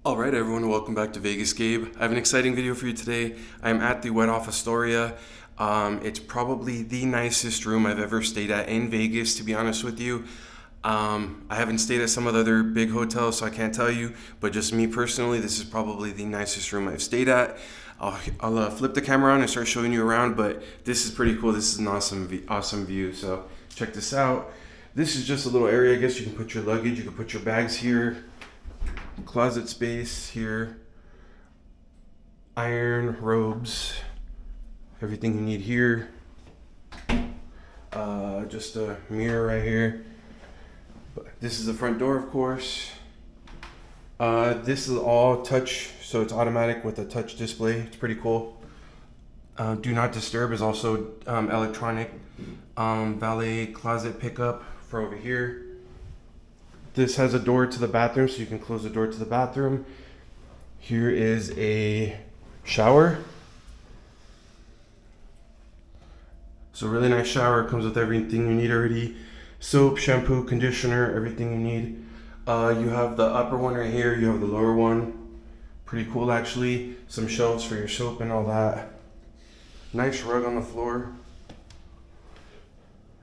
Alright everyone, welcome back to Vegas Gabe. I have an exciting video for you today. I'm at the Waldorf Astoria. It's probably the nicest room I've ever stayed at in Vegas, to be honest with you. I haven't stayed at some of the other big hotels, so I can't tell you, but just me personally, this is probably the nicest room I've stayed at. I'll flip the camera on and start showing you around, but this is pretty cool. This is an awesome view, so check this out. This is just a little area. I guess you can put your luggage, you can put your bags here. Closet space here, iron, robes, everything you need here. Just a mirror right here. This is the front door, of course. This is all touch, so it's automatic with a touch display. It's pretty cool. Do not disturb is also electronic. Valet closet pickup for over here. This has a door to the bathroom, so you can close the door to the bathroom. Here is a shower. So really nice shower. Comes with everything you need already. Soap, shampoo, conditioner, everything you need. You have the upper one right here. You have the lower one. Pretty cool actually. Some shelves for your soap and all that. Nice rug on the floor.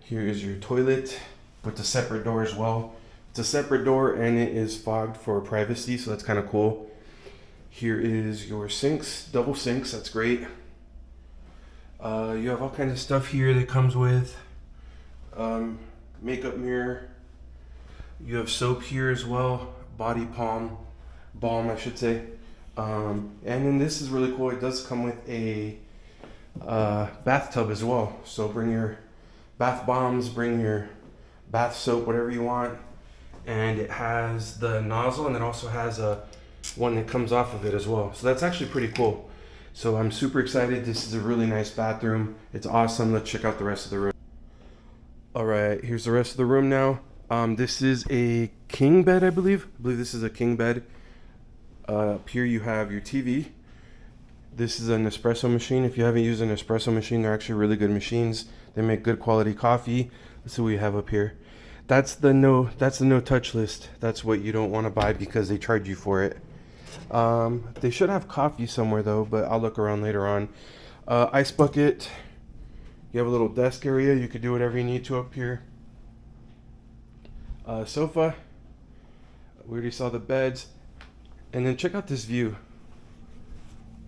Here is your toilet with a separate door as well. It's a separate door and it is fogged for privacy, so that's kind of cool. Here is your sinks, double sinks, that's great. You have all kinds of stuff here that comes with makeup mirror. You have soap here as well, body balm I should say. And then this is really cool, it does come with a bathtub as well. So bring your bath bombs, bring your bath soap, whatever you want. And it has the nozzle, and it also has a one that comes off of it as well. So that's actually pretty cool. So I'm super excited. This is a really nice bathroom. It's awesome. Let's check out the rest of the room. All right, here's the rest of the room now. This is a king bed, I believe. This is a king bed. Up here you have your TV. This is an espresso machine. If you haven't used an espresso machine, they're actually really good machines. They make good quality coffee. Let's see what we have up here. That's the no touch list. That's what you don't want to buy because they charge you for it. They should have coffee somewhere though, but I'll look around later on. Ice bucket. You have a little desk area. You could do whatever you need to up here. Sofa. We already saw the beds. And then check out this view.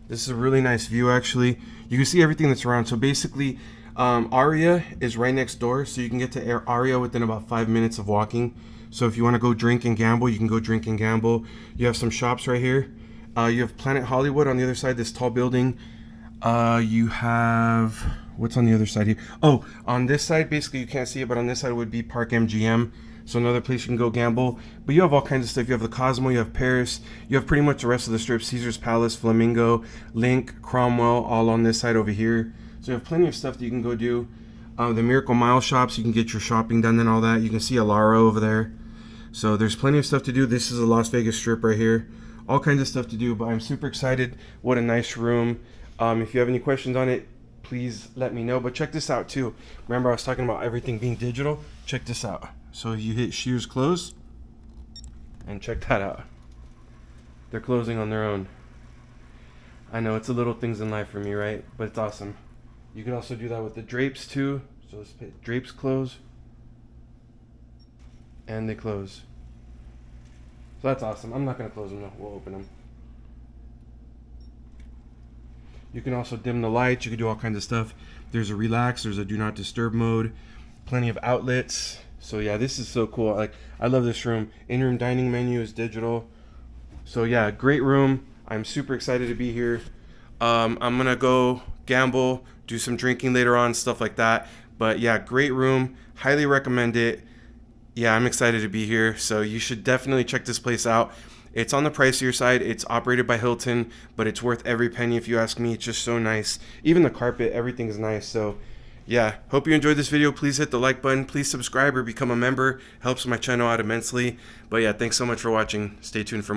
This is a really nice view actually. You can see everything that's around. So basically, Aria is right next door, so you can get to Aria within about 5 minutes of walking. So if you want to go drink and gamble, you can go drink and gamble. You have some shops right here. You have Planet Hollywood on the other side, this tall building. You have, what's on the other side here? Oh, on this side, basically you can't see it, but on this side would be Park MGM. So another place you can go gamble. But you have all kinds of stuff. You have the Cosmo, you have Paris. You have pretty much the rest of the strip. Caesar's Palace, Flamingo, Link, Cromwell, all on this side over here. So you have plenty of stuff that you can go do. The Miracle Mile shops, you can get your shopping done and all that. You can see Alara over there. So there's plenty of stuff to do. This is a Las Vegas strip right here. All kinds of stuff to do, but I'm super excited. What a nice room. If you have any questions on it, please let me know. But check this out too. Remember I was talking about everything being digital? Check this out. So you hit Shears close, and check that out. They're closing on their own. I know it's the little things in life for me, right? But it's awesome. You can also do that with the drapes too. So let's hit drapes close. And they close. So that's awesome. I'm not going to close them though. We'll open them. You can also dim the lights. You can do all kinds of stuff. There's a relax. There's a do not disturb mode. Plenty of outlets. So yeah, this is so cool. I love this room. In-room dining menu is digital. So yeah, great room. I'm super excited to be here. I'm going to go gamble, do some drinking later on, stuff like that. But yeah, great room. Highly recommend it. Yeah, I'm excited to be here. So you should definitely check this place out. It's on the pricier side. It's operated by Hilton, but it's worth every penny if you ask me. It's just so nice. Even the carpet, everything is nice. So yeah, hope you enjoyed this video. Please hit the like button. Please subscribe or become a member. Helps my channel out immensely. But yeah, thanks so much for watching. Stay tuned for more.